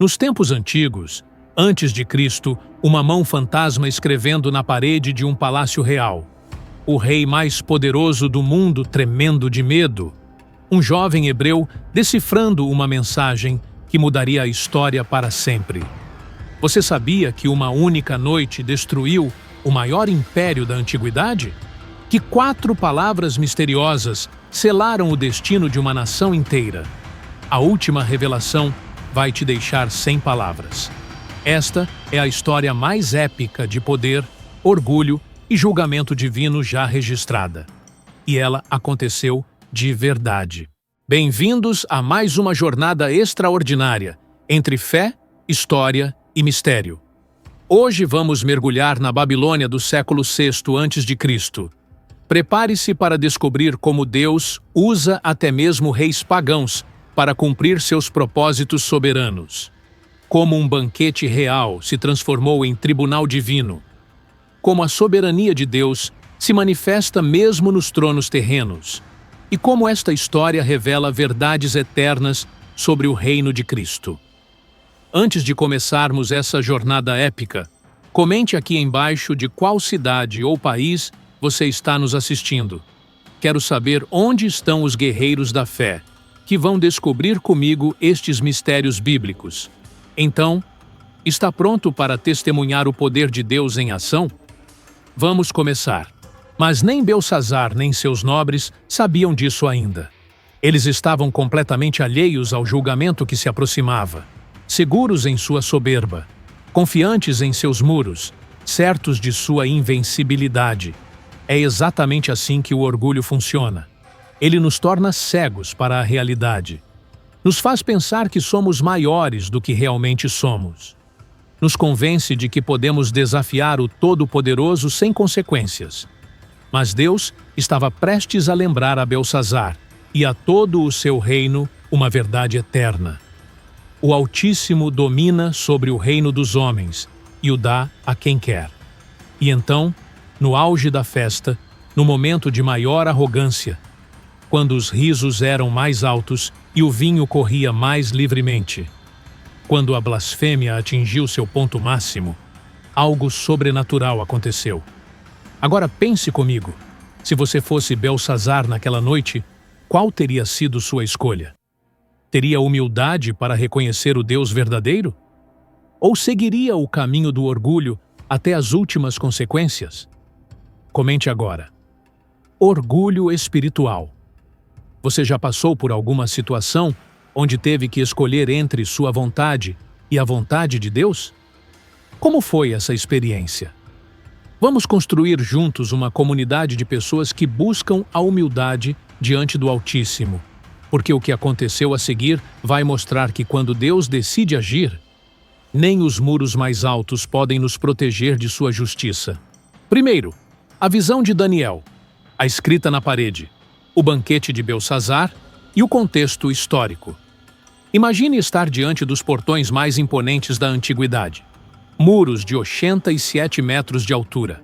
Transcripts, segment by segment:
Nos tempos antigos, antes de Cristo, uma mão fantasma escrevendo na parede de um palácio real. O rei mais poderoso do mundo tremendo de medo. Um jovem hebreu decifrando uma mensagem que mudaria a história para sempre. Você sabia que uma única noite destruiu o maior império da antiguidade? Que 4 palavras misteriosas selaram o destino de uma nação inteira? A última revelação vai te deixar sem palavras. Esta é a história mais épica de poder, orgulho e julgamento divino já registrada. E ela aconteceu de verdade. Bem-vindos a mais uma jornada extraordinária entre fé, história e mistério. Hoje vamos mergulhar na Babilônia do século VI a.C. Prepare-se para descobrir como Deus usa até mesmo reis pagãos para cumprir seus propósitos soberanos. Como um banquete real se transformou em tribunal divino. Como a soberania de Deus se manifesta mesmo nos tronos terrenos. E como esta história revela verdades eternas sobre o reino de Cristo. Antes de começarmos essa jornada épica, comente aqui embaixo de qual cidade ou país você está nos assistindo. Quero saber onde estão os guerreiros da fé, que vão descobrir comigo estes mistérios bíblicos. Então, está pronto para testemunhar o poder de Deus em ação? Vamos começar. Mas nem Beltsazar nem seus nobres sabiam disso ainda. Eles estavam completamente alheios ao julgamento que se aproximava, seguros em sua soberba, confiantes em seus muros, certos de sua invencibilidade. É exatamente assim que o orgulho funciona. Ele nos torna cegos para a realidade. Nos faz pensar que somos maiores do que realmente somos. Nos convence de que podemos desafiar o Todo-Poderoso sem consequências. Mas Deus estava prestes a lembrar a Beltsazar e a todo o seu reino uma verdade eterna. O Altíssimo domina sobre o reino dos homens e o dá a quem quer. E então, no auge da festa, no momento de maior arrogância, quando os risos eram mais altos e o vinho corria mais livremente, quando a blasfêmia atingiu seu ponto máximo, algo sobrenatural aconteceu. Agora pense comigo, se você fosse Beltsazar naquela noite, qual teria sido sua escolha? Teria humildade para reconhecer o Deus verdadeiro? Ou seguiria o caminho do orgulho até as últimas consequências? Comente agora. Orgulho espiritual. Você já passou por alguma situação onde teve que escolher entre sua vontade e a vontade de Deus? Como foi essa experiência? Vamos construir juntos uma comunidade de pessoas que buscam a humildade diante do Altíssimo, porque o que aconteceu a seguir vai mostrar que quando Deus decide agir, nem os muros mais altos podem nos proteger de sua justiça. Primeiro, a visão de Daniel, a escrita na parede, o banquete de Beltsazar e o contexto histórico. Imagine estar diante dos portões mais imponentes da antiguidade. Muros de 87 metros de altura.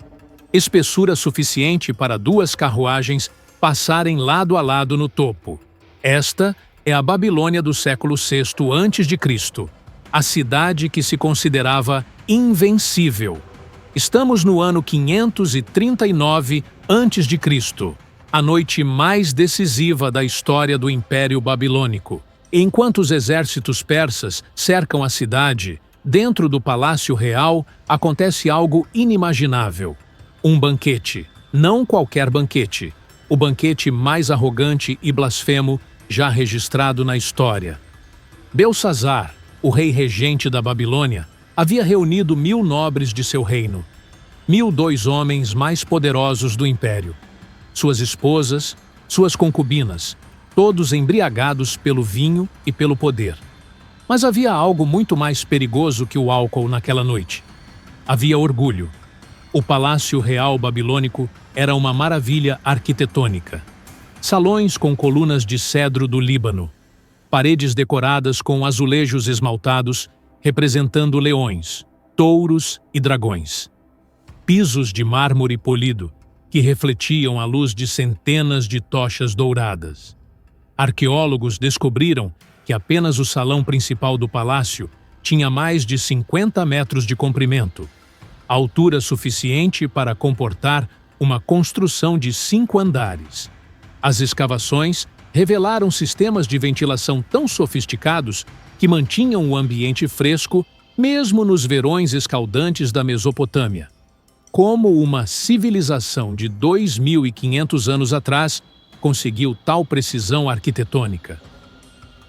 Espessura suficiente para 2 carruagens passarem lado a lado no topo. Esta é a Babilônia do século VI a.C., a cidade que se considerava invencível. Estamos no ano 539 a.C., a noite mais decisiva da história do Império Babilônico. Enquanto os exércitos persas cercam a cidade, dentro do Palácio Real acontece algo inimaginável. Um banquete, não qualquer banquete, o banquete mais arrogante e blasfemo já registrado na história. Beltsazar, o rei regente da Babilônia, havia reunido 1000 nobres de seu reino, 1002 homens mais poderosos do império. Suas esposas, suas concubinas, todos embriagados pelo vinho e pelo poder. Mas havia algo muito mais perigoso que o álcool naquela noite. Havia orgulho. O Palácio Real Babilônico era uma maravilha arquitetônica. Salões com colunas de cedro do Líbano, paredes decoradas com azulejos esmaltados representando leões, touros e dragões. Pisos de mármore polido, que refletiam a luz de centenas de tochas douradas. Arqueólogos descobriram que apenas o salão principal do palácio tinha mais de 50 metros de comprimento, altura suficiente para comportar uma construção de 5 andares. As escavações revelaram sistemas de ventilação tão sofisticados que mantinham o ambiente fresco mesmo nos verões escaldantes da Mesopotâmia. Como uma civilização de 2.500 anos atrás conseguiu tal precisão arquitetônica?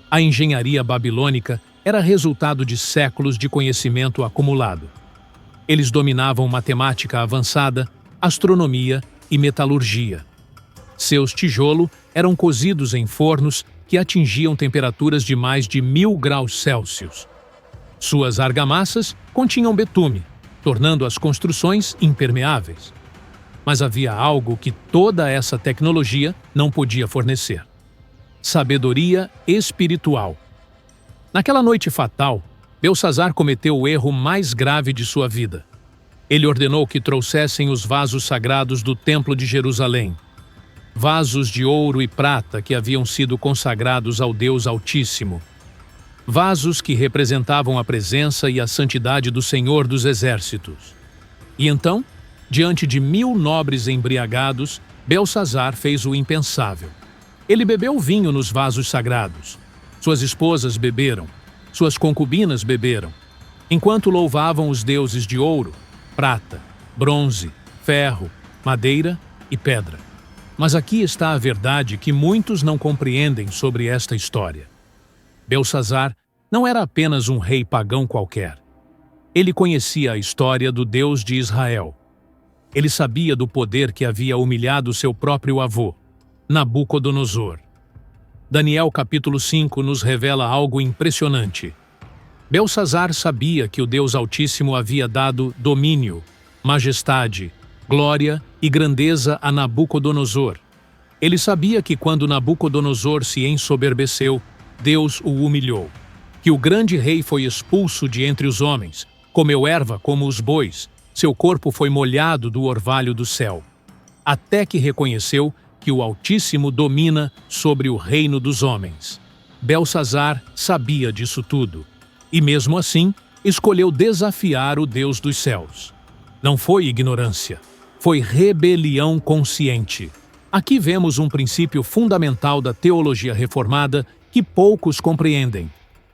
A engenharia babilônica era resultado de séculos de conhecimento acumulado. Eles dominavam matemática avançada, astronomia e metalurgia. Seus tijolos eram cozidos em fornos que atingiam temperaturas de mais de 1.000 graus Celsius. Suas argamassas continham betume, tornando as construções impermeáveis. Mas havia algo que toda essa tecnologia não podia fornecer: sabedoria espiritual. Naquela noite fatal, Belsazzar cometeu o erro mais grave de sua vida. Ele ordenou que trouxessem os vasos sagrados do Templo de Jerusalém, vasos de ouro e prata que haviam sido consagrados ao Deus Altíssimo, vasos que representavam a presença e a santidade do Senhor dos Exércitos. E então, diante de 1.000 nobres embriagados, Belsazzar fez o impensável. Ele bebeu vinho nos vasos sagrados. Suas esposas beberam, suas concubinas beberam, enquanto louvavam os deuses de ouro, prata, bronze, ferro, madeira e pedra. Mas aqui está a verdade que muitos não compreendem sobre esta história. Belsazzar não era apenas um rei pagão qualquer. Ele conhecia a história do Deus de Israel. Ele sabia do poder que havia humilhado seu próprio avô, Nabucodonosor. Daniel capítulo 5 nos revela algo impressionante. Belsazzar sabia que o Deus Altíssimo havia dado domínio, majestade, glória e grandeza a Nabucodonosor. Ele sabia que quando Nabucodonosor se ensoberbeceu, Deus o humilhou. Que o grande rei foi expulso de entre os homens, comeu erva como os bois, seu corpo foi molhado do orvalho do céu. Até que reconheceu que o Altíssimo domina sobre o reino dos homens. Belsazzar sabia disso tudo, e mesmo assim, escolheu desafiar o Deus dos céus. Não foi ignorância. Foi rebelião consciente. Aqui vemos um princípio fundamental da teologia reformada que poucos compreendem.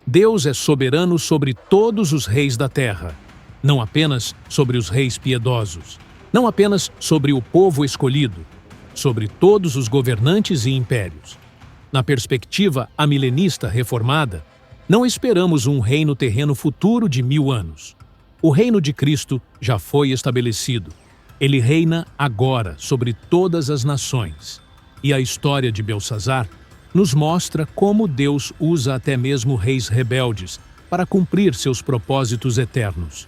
Deus é soberano sobre todos os reis da terra, não apenas sobre os reis piedosos, não apenas sobre o povo escolhido, sobre todos os governantes e impérios. Na perspectiva amilenista reformada, não esperamos um reino terreno futuro de 1000 anos. O reino de Cristo já foi estabelecido. Ele reina agora sobre todas as nações. E a história de Belsazzar nos mostra como Deus usa até mesmo reis rebeldes para cumprir seus propósitos eternos.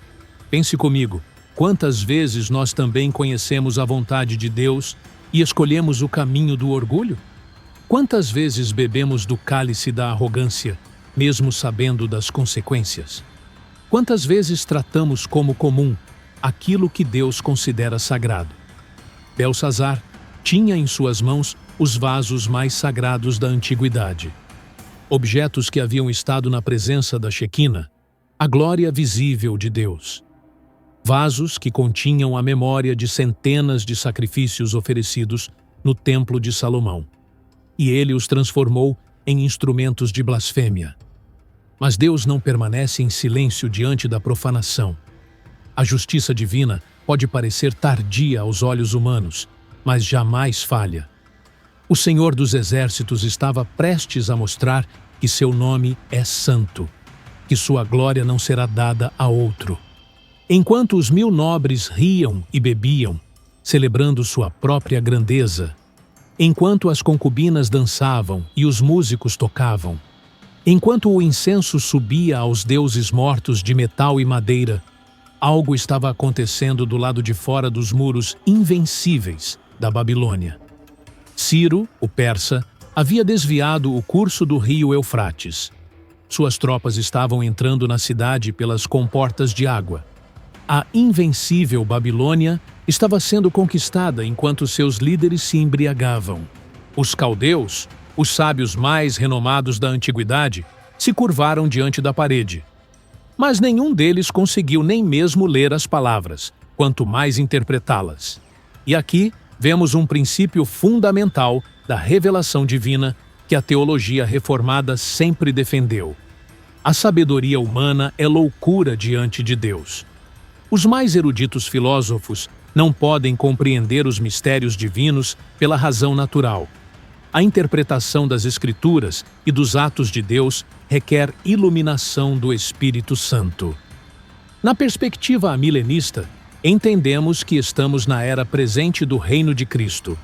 Pense comigo, quantas vezes nós também conhecemos a vontade de Deus e escolhemos o caminho do orgulho? Quantas vezes bebemos do cálice da arrogância, mesmo sabendo das consequências? Quantas vezes tratamos como comum aquilo que Deus considera sagrado? Belsazzar tinha em suas mãos os vasos mais sagrados da antiguidade. Objetos que haviam estado na presença da Shequina, a glória visível de Deus. Vasos que continham a memória de centenas de sacrifícios oferecidos no Templo de Salomão. E ele os transformou em instrumentos de blasfêmia. Mas Deus não permanece em silêncio diante da profanação. A justiça divina pode parecer tardia aos olhos humanos, mas jamais falha. O Senhor dos Exércitos estava prestes a mostrar que seu nome é santo, que sua glória não será dada a outro. Enquanto os 1000 nobres riam e bebiam, celebrando sua própria grandeza, enquanto as concubinas dançavam e os músicos tocavam, enquanto o incenso subia aos deuses mortos de metal e madeira, algo estava acontecendo do lado de fora dos muros invencíveis da Babilônia. Ciro, o persa, havia desviado o curso do rio Eufrates. Suas tropas estavam entrando na cidade pelas comportas de água. A invencível Babilônia estava sendo conquistada enquanto seus líderes se embriagavam. Os caldeus, os sábios mais renomados da antiguidade, se curvaram diante da parede. Mas nenhum deles conseguiu nem mesmo ler as palavras, quanto mais interpretá-las. E aqui vemos um princípio fundamental da revelação divina que a teologia reformada sempre defendeu. A sabedoria humana é loucura diante de Deus. Os mais eruditos filósofos não podem compreender os mistérios divinos pela razão natural. A interpretação das Escrituras e dos atos de Deus requer iluminação do Espírito Santo. Na perspectiva amilenista, entendemos que estamos na era presente do reino de Cristo.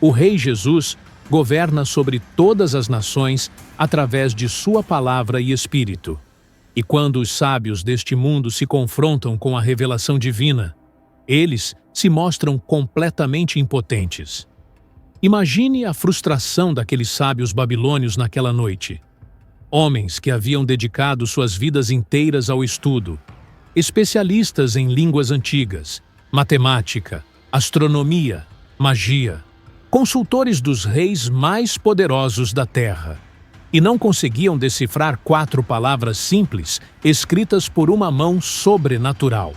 O Rei Jesus governa sobre todas as nações através de sua palavra e Espírito. E quando os sábios deste mundo se confrontam com a revelação divina, eles se mostram completamente impotentes. Imagine a frustração daqueles sábios babilônios naquela noite. Homens que haviam dedicado suas vidas inteiras ao estudo, especialistas em línguas antigas, matemática, astronomia, magia, consultores dos reis mais poderosos da terra, e não conseguiam decifrar 4 palavras simples escritas por uma mão sobrenatural.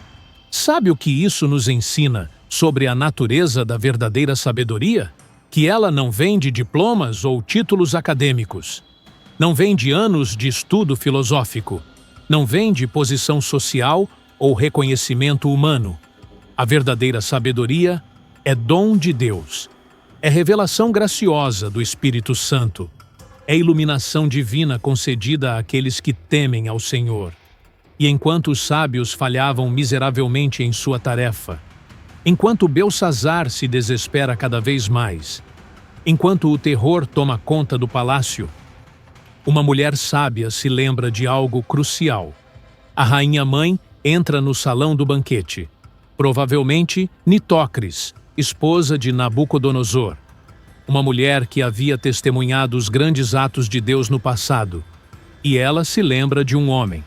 Sabe o que isso nos ensina sobre a natureza da verdadeira sabedoria? Que ela não vem de diplomas ou títulos acadêmicos, não vem de anos de estudo filosófico, não vem de posição social ou reconhecimento humano. A verdadeira sabedoria é dom de Deus, é revelação graciosa do Espírito Santo, é iluminação divina concedida àqueles que temem ao Senhor. E enquanto os sábios falhavam miseravelmente em sua tarefa, enquanto Belsazar se desespera cada vez mais, enquanto o terror toma conta do palácio, uma mulher sábia se lembra de algo crucial. A rainha-mãe entra no salão do banquete. Provavelmente Nitócris, esposa de Nabucodonosor, uma mulher que havia testemunhado os grandes atos de Deus no passado. E ela se lembra de um homem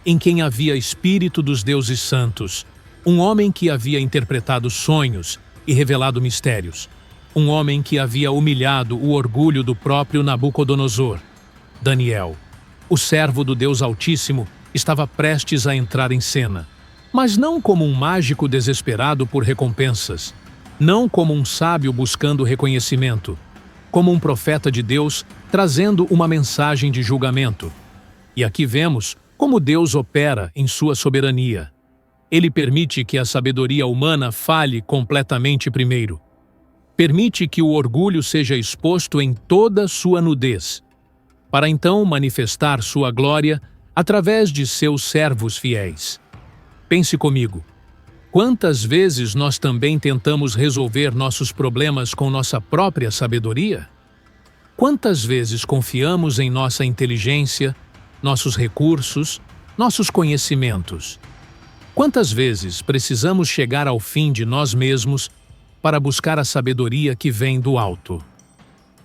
em quem havia espírito dos deuses santos, um homem que havia interpretado sonhos e revelado mistérios, um homem que havia humilhado o orgulho do próprio Nabucodonosor. Daniel, o servo do Deus Altíssimo, estava prestes a entrar em cena, mas não como um mágico desesperado por recompensas, não como um sábio buscando reconhecimento, como um profeta de Deus trazendo uma mensagem de julgamento. E aqui vemos como Deus opera em sua soberania. Ele permite que a sabedoria humana falhe completamente primeiro. Permite que o orgulho seja exposto em toda sua nudez, para então manifestar sua glória através de seus servos fiéis. Pense comigo. Quantas vezes nós também tentamos resolver nossos problemas com nossa própria sabedoria? Quantas vezes confiamos em nossa inteligência, nossos recursos, nossos conhecimentos? Quantas vezes precisamos chegar ao fim de nós mesmos para buscar a sabedoria que vem do alto?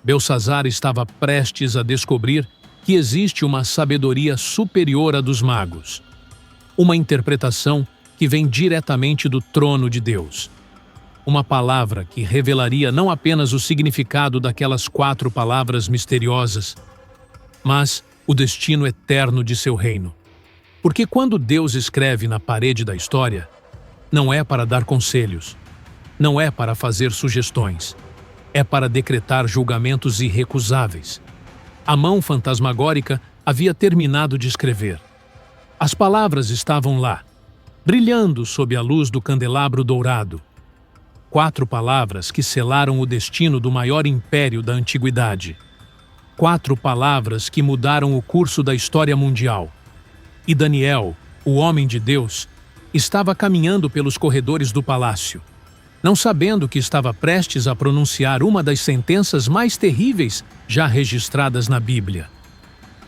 Belsazar estava prestes a descobrir que existe uma sabedoria superior à dos magos, uma interpretação que vem diretamente do trono de Deus. Uma palavra que revelaria não apenas o significado daquelas 4 palavras misteriosas, mas o destino eterno de seu reino. Porque quando Deus escreve na parede da história, não é para dar conselhos, não é para fazer sugestões, é para decretar julgamentos irrecusáveis. A mão fantasmagórica havia terminado de escrever. As palavras estavam lá, brilhando sob a luz do candelabro dourado. 4 palavras que selaram o destino do maior império da antiguidade. 4 palavras que mudaram o curso da história mundial. E Daniel, o homem de Deus, estava caminhando pelos corredores do palácio, não sabendo que estava prestes a pronunciar uma das sentenças mais terríveis já registradas na Bíblia.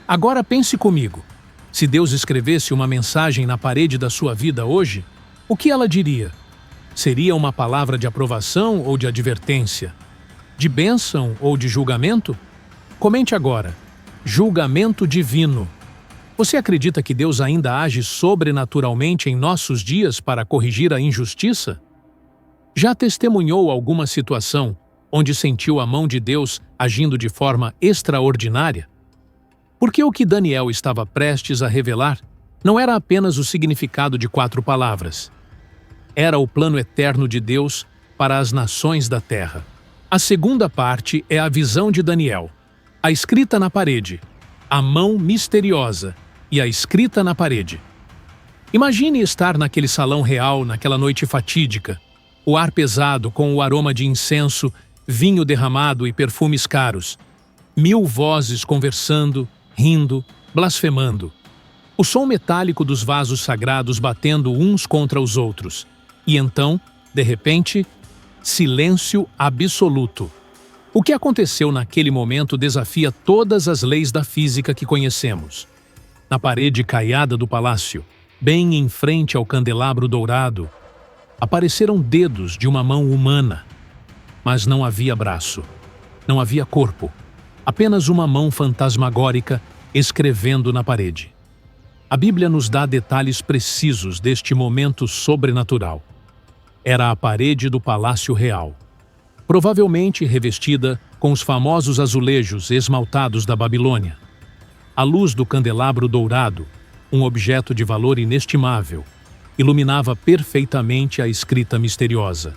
Agora pense comigo. Se Deus escrevesse uma mensagem na parede da sua vida hoje, o que ela diria? Seria uma palavra de aprovação ou de advertência? De bênção ou de julgamento? Comente agora. Julgamento divino. Você acredita que Deus ainda age sobrenaturalmente em nossos dias para corrigir a injustiça? Já testemunhou alguma situação onde sentiu a mão de Deus agindo de forma extraordinária? Porque o que Daniel estava prestes a revelar Não era apenas o significado de 4 palavras. Era o plano eterno de Deus para as nações da terra. A segunda parte é a visão de Daniel. A escrita na parede, a mão misteriosa e a escrita na parede. Imagine estar naquele salão real naquela noite fatídica, o ar pesado com o aroma de incenso, vinho derramado e perfumes caros. 1000 vozes conversando, rindo, blasfemando. O som metálico dos vasos sagrados batendo uns contra os outros. E então, de repente, silêncio absoluto. O que aconteceu naquele momento desafia todas as leis da física que conhecemos. Na parede caiada do palácio, bem em frente ao candelabro dourado, apareceram dedos de uma mão humana. Mas não havia braço, não havia corpo, apenas uma mão fantasmagórica escrevendo na parede. A Bíblia nos dá detalhes precisos deste momento sobrenatural. Era a parede do Palácio Real, provavelmente revestida com os famosos azulejos esmaltados da Babilônia. A luz do candelabro dourado, um objeto de valor inestimável, iluminava perfeitamente a escrita misteriosa.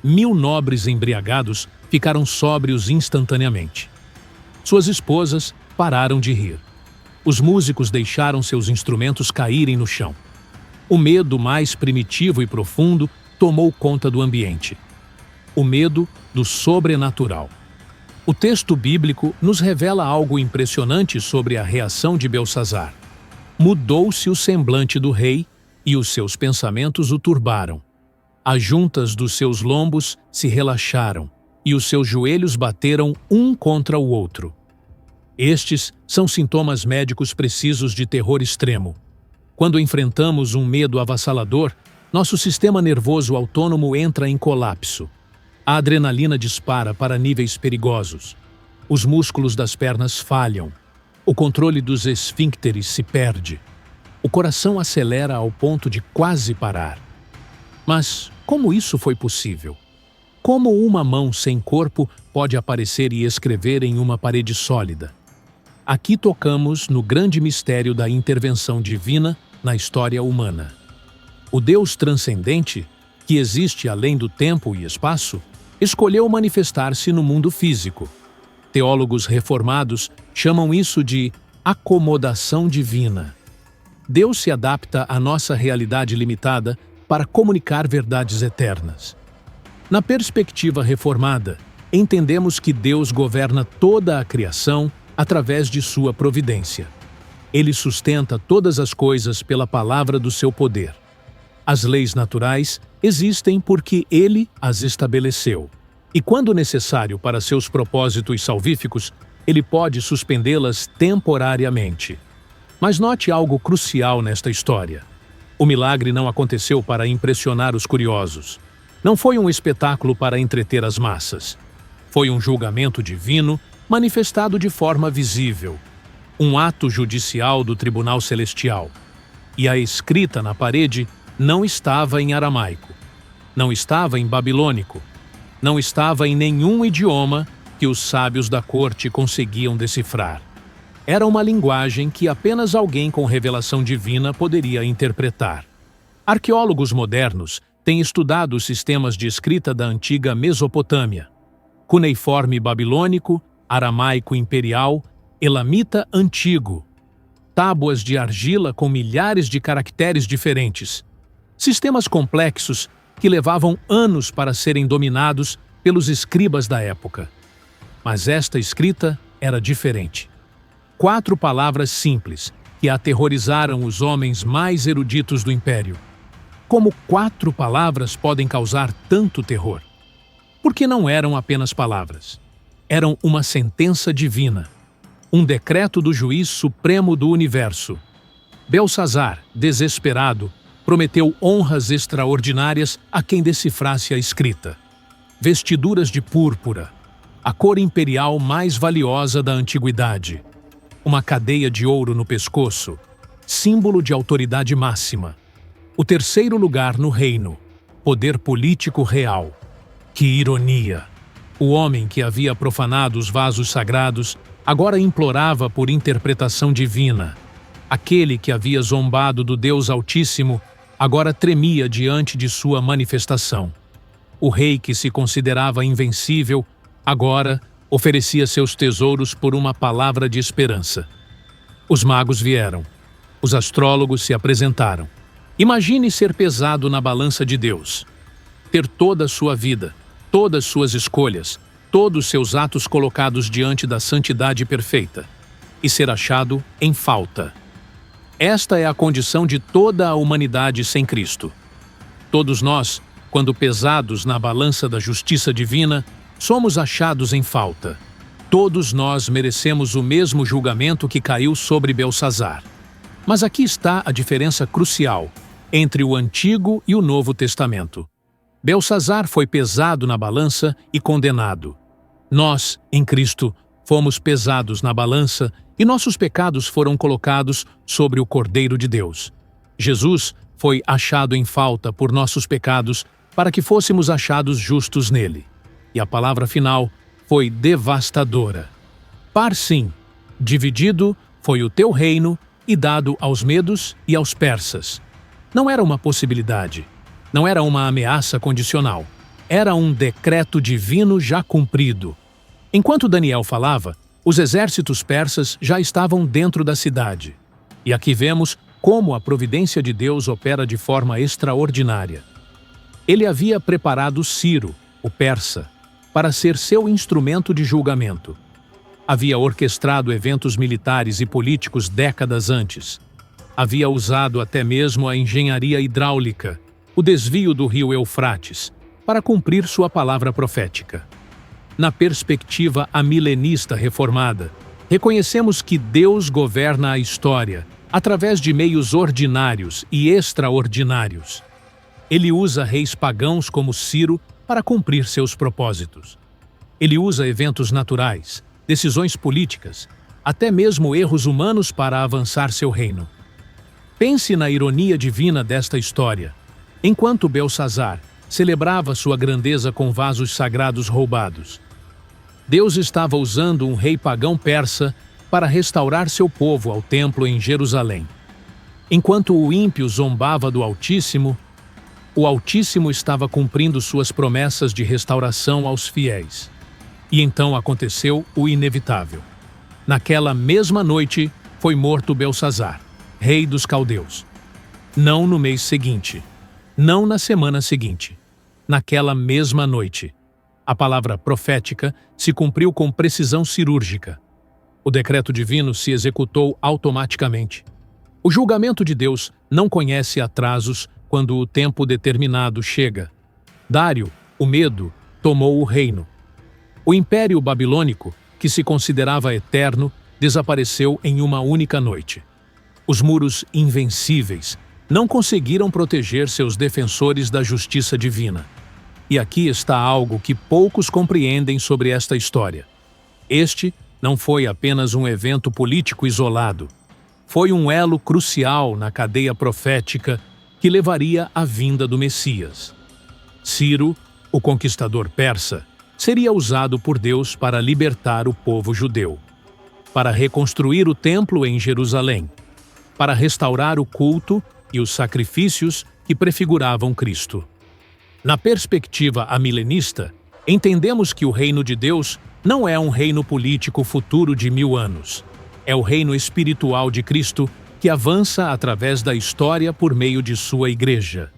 1000 nobres embriagados ficaram sóbrios instantaneamente. Suas esposas pararam de rir. Os músicos deixaram seus instrumentos caírem no chão. O medo mais primitivo e profundo tomou conta do ambiente. O medo do sobrenatural. O texto bíblico nos revela algo impressionante sobre a reação de Belsazzar. Mudou-se o semblante do rei e os seus pensamentos o turbaram. As juntas dos seus lombos se relaxaram e os seus joelhos bateram um contra o outro. Estes são sintomas médicos precisos de terror extremo. Quando enfrentamos um medo avassalador, nosso sistema nervoso autônomo entra em colapso. A adrenalina dispara para níveis perigosos. Os músculos das pernas falham. O controle dos esfíncteres se perde. O coração acelera ao ponto de quase parar. Mas como isso foi possível? Como uma mão sem corpo pode aparecer e escrever em uma parede sólida? Aqui tocamos no grande mistério da intervenção divina na história humana. O Deus transcendente, que existe além do tempo e espaço, escolheu manifestar-se no mundo físico. Teólogos reformados chamam isso de acomodação divina. Deus se adapta à nossa realidade limitada para comunicar verdades eternas. Na perspectiva reformada, entendemos que Deus governa toda a criação através de sua providência. Ele sustenta todas as coisas pela palavra do seu poder. As leis naturais existem porque ele as estabeleceu. E quando necessário para seus propósitos salvíficos, ele pode suspendê-las temporariamente. Mas note algo crucial nesta história. O milagre não aconteceu para impressionar os curiosos. Não foi um espetáculo para entreter as massas. Foi um julgamento divino manifestado de forma visível. Um ato judicial do Tribunal Celestial. E a escrita na parede não estava em aramaico. Não estava em babilônico. Não estava em nenhum idioma que os sábios da corte conseguiam decifrar. Era uma linguagem que apenas alguém com revelação divina poderia interpretar. Arqueólogos modernos têm estudado os sistemas de escrita da antiga Mesopotâmia. Cuneiforme babilônico, aramaico imperial, elamita antigo. Tábuas de argila com milhares de caracteres diferentes. Sistemas complexos que levavam anos para serem dominados pelos escribas da época. Mas esta escrita era diferente. 4 palavras simples que aterrorizaram os homens mais eruditos do império. Como 4 palavras podem causar tanto terror? Porque não eram apenas palavras. Eram uma sentença divina. Um decreto do juiz supremo do universo. Belsazzar, desesperado, prometeu honras extraordinárias a quem decifrasse a escrita. Vestiduras de púrpura, a cor imperial mais valiosa da antiguidade. Uma cadeia de ouro no pescoço, símbolo de autoridade máxima. O 3º lugar no reino, poder político real. Que ironia! O homem que havia profanado os vasos sagrados agora implorava por interpretação divina. Aquele que havia zombado do Deus Altíssimo agora tremia diante de sua manifestação. O rei que se considerava invencível agora oferecia seus tesouros por uma palavra de esperança. Os magos vieram. Os astrólogos se apresentaram. Imagine ser pesado na balança de Deus. Ter toda a sua vida, todas suas escolhas, todos seus atos colocados diante da santidade perfeita e ser achado em falta. Esta é a condição de toda a humanidade sem Cristo. Todos nós, quando pesados na balança da justiça divina, somos achados em falta. Todos nós merecemos o mesmo julgamento que caiu sobre Belsazar. Mas aqui está a diferença crucial entre o Antigo e o Novo Testamento. Belsazar foi pesado na balança e condenado. Nós, em Cristo, fomos pesados na balança e nossos pecados foram colocados sobre o Cordeiro de Deus. Jesus foi achado em falta por nossos pecados para que fôssemos achados justos nele. E a palavra final foi devastadora. Parsim, dividido foi o teu reino e dado aos medos e aos persas. Não era uma possibilidade, não era uma ameaça condicional, era um decreto divino já cumprido. Enquanto Daniel falava, os exércitos persas já estavam dentro da cidade. E aqui vemos como a providência de Deus opera de forma extraordinária. Ele havia preparado Ciro, o persa, para ser seu instrumento de julgamento. Havia orquestrado eventos militares e políticos décadas antes. Havia usado até mesmo a engenharia hidráulica, o desvio do rio Eufrates, para cumprir sua palavra profética. Na perspectiva amilenista reformada, reconhecemos que Deus governa a história através de meios ordinários e extraordinários. Ele usa reis pagãos como Ciro para cumprir seus propósitos. Ele usa eventos naturais, decisões políticas, até mesmo erros humanos para avançar seu reino. Pense na ironia divina desta história. Enquanto Belsazar celebrava sua grandeza com vasos sagrados roubados, Deus estava usando um rei pagão persa para restaurar seu povo ao templo em Jerusalém. Enquanto o ímpio zombava do Altíssimo, o Altíssimo estava cumprindo suas promessas de restauração aos fiéis. E então aconteceu o inevitável. Naquela mesma noite foi morto Belsazar, rei dos caldeus. Não no mês seguinte, não na semana seguinte, naquela mesma noite. A palavra profética se cumpriu com precisão cirúrgica. O decreto divino se executou automaticamente. O julgamento de Deus não conhece atrasos quando o tempo determinado chega. Dário, o medo, tomou o reino. O Império Babilônico, que se considerava eterno, desapareceu em uma única noite. Os muros invencíveis não conseguiram proteger seus defensores da justiça divina. E aqui está algo que poucos compreendem sobre esta história. Este não foi apenas um evento político isolado. Foi um elo crucial na cadeia profética que levaria à vinda do Messias. Ciro, o conquistador persa, seria usado por Deus para libertar o povo judeu, para reconstruir o templo em Jerusalém, para restaurar o culto e os sacrifícios que prefiguravam Cristo. Na perspectiva amilenista, entendemos que o reino de Deus não é um reino político futuro de 1000 anos. É o reino espiritual de Cristo que avança através da história por meio de sua igreja.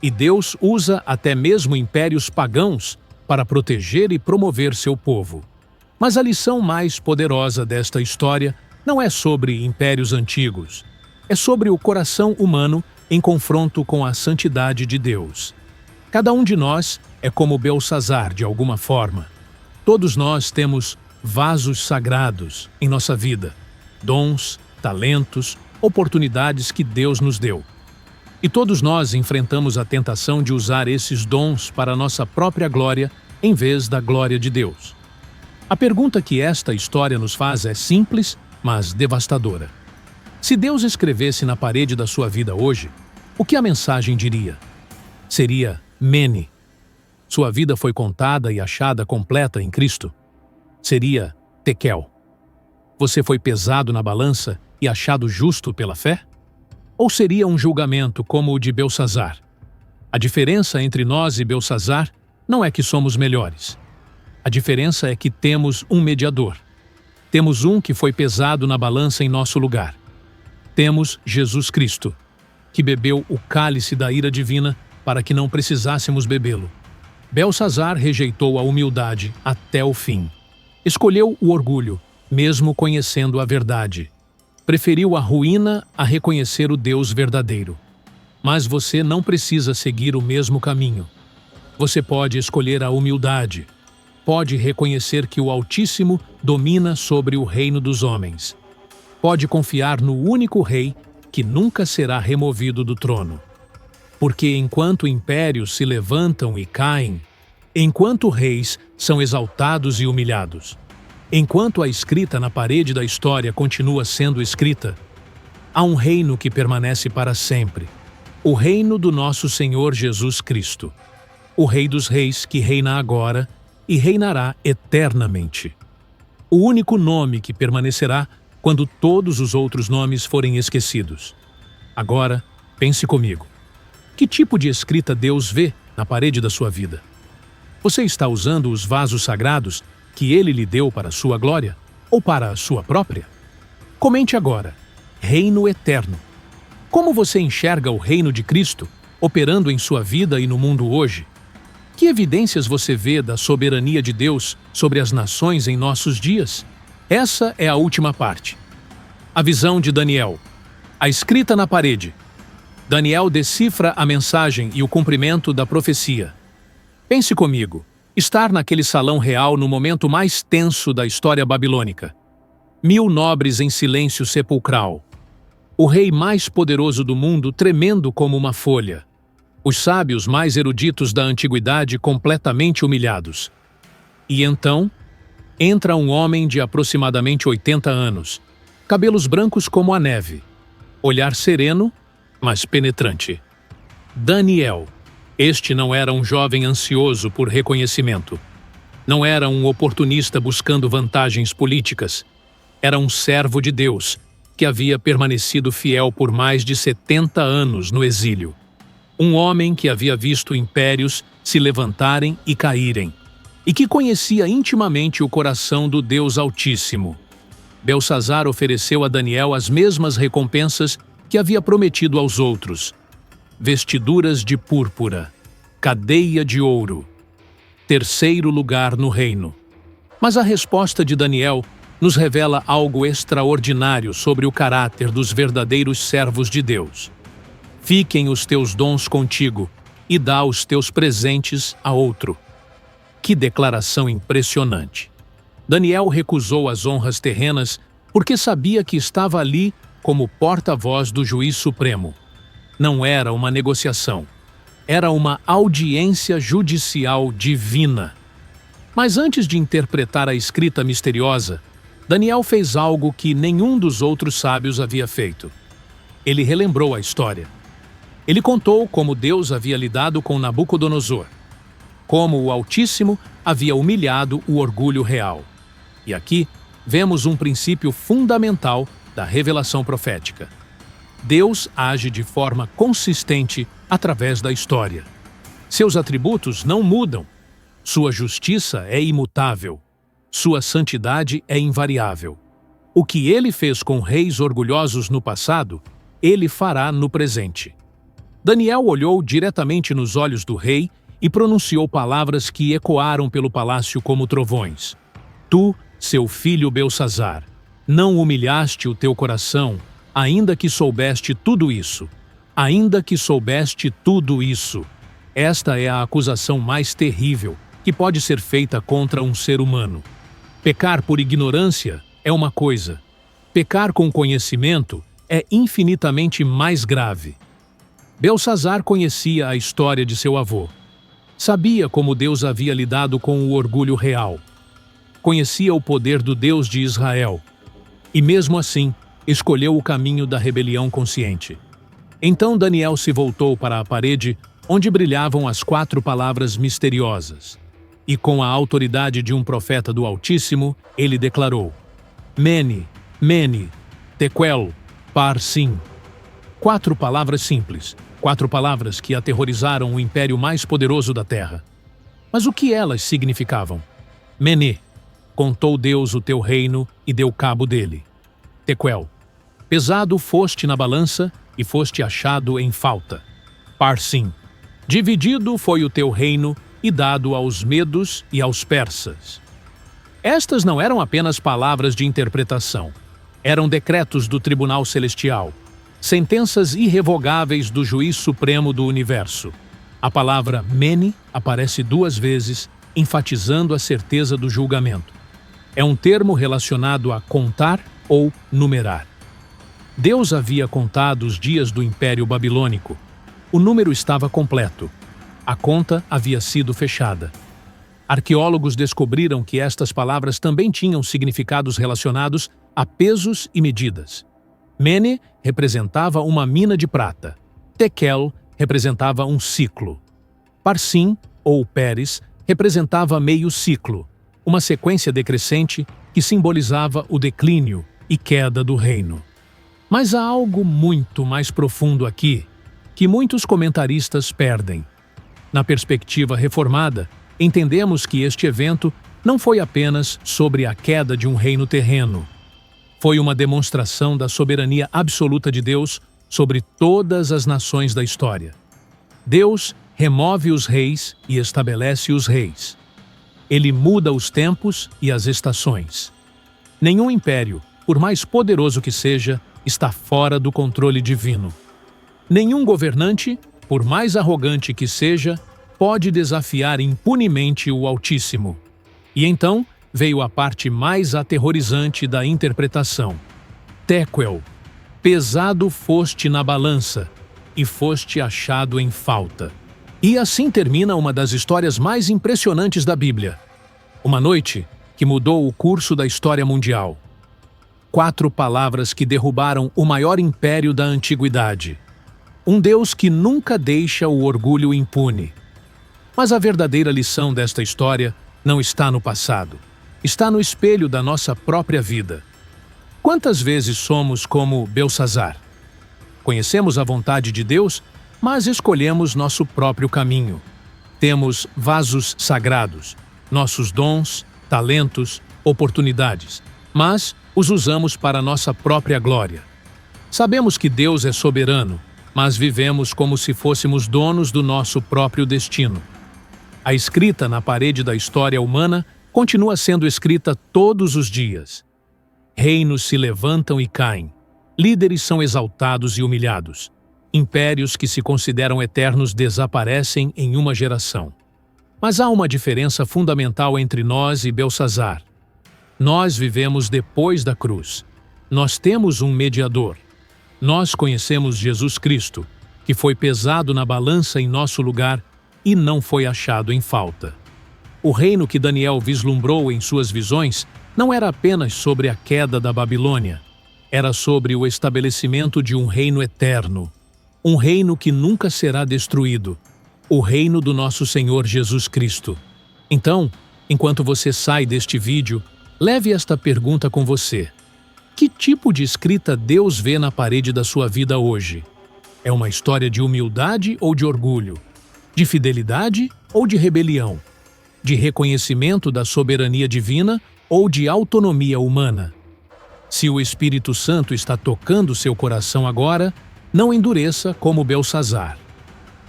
E Deus usa até mesmo impérios pagãos para proteger e promover seu povo. Mas a lição mais poderosa desta história não é sobre impérios antigos. É sobre o coração humano em confronto com a santidade de Deus. Cada um de nós é como Belsazar, de alguma forma. Todos nós temos vasos sagrados em nossa vida, dons, talentos, oportunidades que Deus nos deu. E todos nós enfrentamos a tentação de usar esses dons para a nossa própria glória em vez da glória de Deus. A pergunta que esta história nos faz é simples, mas devastadora. Se Deus escrevesse na parede da sua vida hoje, o que a mensagem diria? Seria Mene. Sua vida foi contada e achada completa em Cristo. Seria Tekel. Você foi pesado na balança e achado justo pela fé? Ou seria um julgamento como o de Belçazar? A diferença entre nós e Belçazar não é que somos melhores. A diferença é que temos um mediador. Temos um que foi pesado na balança em nosso lugar. Temos Jesus Cristo, que bebeu o cálice da ira divina para que não precisássemos bebê-lo. Belçazar rejeitou a humildade até o fim. Escolheu o orgulho, mesmo conhecendo a verdade. Preferiu a ruína a reconhecer o Deus verdadeiro. Mas você não precisa seguir o mesmo caminho. Você pode escolher a humildade. Pode reconhecer que o Altíssimo domina sobre o reino dos homens. Pode confiar no único rei que nunca será removido do trono. Porque enquanto impérios se levantam e caem, enquanto reis são exaltados e humilhados, enquanto a escrita na parede da história continua sendo escrita, há um reino que permanece para sempre, o reino do nosso Senhor Jesus Cristo, o Rei dos Reis que reina agora e reinará eternamente. O único nome que permanecerá quando todos os outros nomes forem esquecidos. Agora, pense comigo. Que tipo de escrita Deus vê na parede da sua vida? Você está usando os vasos sagrados que Ele lhe deu para a sua glória ou para a sua própria? Comente agora. Reino eterno. Como você enxerga o reino de Cristo operando em sua vida e no mundo hoje? Que evidências você vê da soberania de Deus sobre as nações em nossos dias? Essa é a última parte. A visão de Daniel. A escrita na parede. Daniel decifra a mensagem e o cumprimento da profecia. Pense comigo, estar naquele salão real no momento mais tenso da história babilônica. 1000 nobres em silêncio sepulcral. O rei mais poderoso do mundo tremendo como uma folha. Os sábios mais eruditos da antiguidade completamente humilhados. E então, entra um homem de aproximadamente 80 anos, cabelos brancos como a neve, olhar sereno, mas penetrante. Daniel. Este não era um jovem ansioso por reconhecimento. Não era um oportunista buscando vantagens políticas. Era um servo de Deus, que havia permanecido fiel por mais de 70 anos no exílio. Um homem que havia visto impérios se levantarem e caírem, e que conhecia intimamente o coração do Deus Altíssimo. Belçazar ofereceu a Daniel as mesmas recompensas que havia prometido aos outros: vestiduras de púrpura, cadeia de ouro, terceiro lugar no reino. Mas a resposta de Daniel nos revela algo extraordinário sobre o caráter dos verdadeiros servos de Deus. Fiquem os teus dons contigo e dá os teus presentes a outro. Que declaração impressionante! Daniel recusou as honras terrenas porque sabia que estava ali como porta-voz do juiz supremo. Não era uma negociação. Era uma audiência judicial divina. Mas antes de interpretar a escrita misteriosa, Daniel fez algo que nenhum dos outros sábios havia feito. Ele relembrou a história. Ele contou como Deus havia lidado com Nabucodonosor, como o Altíssimo havia humilhado o orgulho real. E aqui vemos um princípio fundamental da revelação profética. Deus age de forma consistente através da história. Seus atributos não mudam. Sua justiça é imutável. Sua santidade é invariável. O que ele fez com reis orgulhosos no passado, ele fará no presente. Daniel olhou diretamente nos olhos do rei e pronunciou palavras que ecoaram pelo palácio como trovões. Tu, seu filho Belçazar, não humilhaste o teu coração, ainda que soubeste tudo isso. Ainda que soubeste tudo isso. Esta é a acusação mais terrível que pode ser feita contra um ser humano. Pecar por ignorância é uma coisa. Pecar com conhecimento é infinitamente mais grave. Belçazar conhecia a história de seu avô. Sabia como Deus havia lidado com o orgulho real. Conhecia o poder do Deus de Israel. E mesmo assim, escolheu o caminho da rebelião consciente. Então Daniel se voltou para a parede onde brilhavam as 4 palavras misteriosas. E com a autoridade de um profeta do Altíssimo, ele declarou: Mene, Mene, Tequel, Parsim. 4 palavras simples, 4 palavras que aterrorizaram o império mais poderoso da Terra. Mas o que elas significavam? Mené, contou Deus o teu reino e deu cabo dele. Tequel, pesado foste na balança e foste achado em falta. Parsim, dividido foi o teu reino e dado aos medos e aos persas. Estas não eram apenas palavras de interpretação. Eram decretos do Tribunal Celestial, sentenças irrevogáveis do Juiz Supremo do Universo. A palavra Mene aparece 2 vezes, enfatizando a certeza do julgamento. É um termo relacionado a contar ou numerar. Deus havia contado os dias do Império Babilônico. O número estava completo. A conta havia sido fechada. Arqueólogos descobriram que estas palavras também tinham significados relacionados a pesos e medidas. Mene representava uma mina de prata. Tekel representava um ciclo. Parsim, ou Pérez, representava meio ciclo, uma sequência decrescente que simbolizava o declínio e queda do reino. Mas há algo muito mais profundo aqui, que muitos comentaristas perdem. Na perspectiva reformada, entendemos que este evento não foi apenas sobre a queda de um reino terreno. Foi uma demonstração da soberania absoluta de Deus sobre todas as nações da história. Deus remove os reis e estabelece os reis. Ele muda os tempos e as estações. Nenhum império, por mais poderoso que seja, está fora do controle divino. Nenhum governante, por mais arrogante que seja, pode desafiar impunemente o Altíssimo. E então veio a parte mais aterrorizante da interpretação. Tequel, pesado foste na balança e foste achado em falta. E assim termina uma das histórias mais impressionantes da Bíblia. Uma noite que mudou o curso da história mundial. 4 palavras que derrubaram o maior império da antiguidade. Um Deus que nunca deixa o orgulho impune. Mas a verdadeira lição desta história não está no passado. Está no espelho da nossa própria vida. Quantas vezes somos como Belsazar? Conhecemos a vontade de Deus, mas escolhemos nosso próprio caminho. Temos vasos sagrados, nossos dons, talentos, oportunidades, mas os usamos para nossa própria glória. Sabemos que Deus é soberano, mas vivemos como se fôssemos donos do nosso próprio destino. A escrita na parede da história humana continua sendo escrita todos os dias. Reinos se levantam e caem. Líderes são exaltados e humilhados. Impérios que se consideram eternos desaparecem em uma geração. Mas há uma diferença fundamental entre nós e Belsazar. Nós vivemos depois da cruz. Nós temos um mediador. Nós conhecemos Jesus Cristo, que foi pesado na balança em nosso lugar e não foi achado em falta. O reino que Daniel vislumbrou em suas visões não era apenas sobre a queda da Babilônia. Era sobre o estabelecimento de um reino eterno. Um reino que nunca será destruído. O reino do nosso Senhor Jesus Cristo. Então, enquanto você sai deste vídeo, leve esta pergunta com você. Que tipo de escrita Deus vê na parede da sua vida hoje? É uma história de humildade ou de orgulho? De fidelidade ou de rebelião? De reconhecimento da soberania divina ou de autonomia humana? Se o Espírito Santo está tocando seu coração agora, não endureça como Belsazar.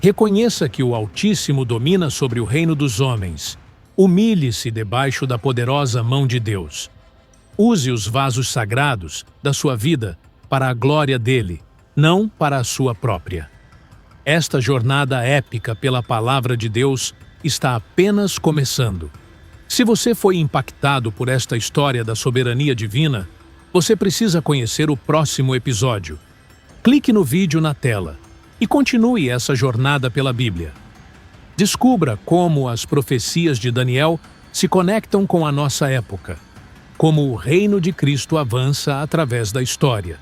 Reconheça que o Altíssimo domina sobre o reino dos homens. Humilhe-se debaixo da poderosa mão de Deus. Use os vasos sagrados da sua vida para a glória dele, não para a sua própria. Esta jornada épica pela palavra de Deus está apenas começando. Se você foi impactado por esta história da soberania divina, você precisa conhecer o próximo episódio. Clique no vídeo na tela e continue essa jornada pela Bíblia. Descubra como as profecias de Daniel se conectam com a nossa época, como o reino de Cristo avança através da história,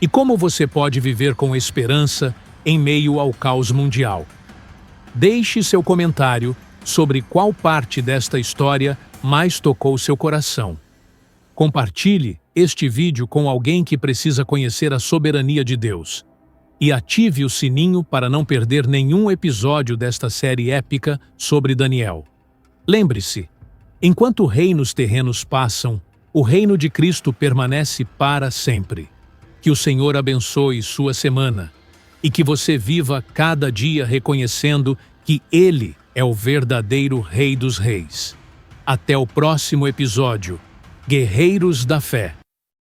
e como você pode viver com esperança em meio ao caos mundial. Deixe seu comentário sobre qual parte desta história mais tocou seu coração. Compartilhe este vídeo com alguém que precisa conhecer a soberania de Deus. E ative o sininho para não perder nenhum episódio desta série épica sobre Daniel. Lembre-se, enquanto reinos terrenos passam, o reino de Cristo permanece para sempre. Que o Senhor abençoe sua semana e que você viva cada dia reconhecendo que Ele é o verdadeiro Rei dos Reis. Até o próximo episódio. Guerreiros da Fé.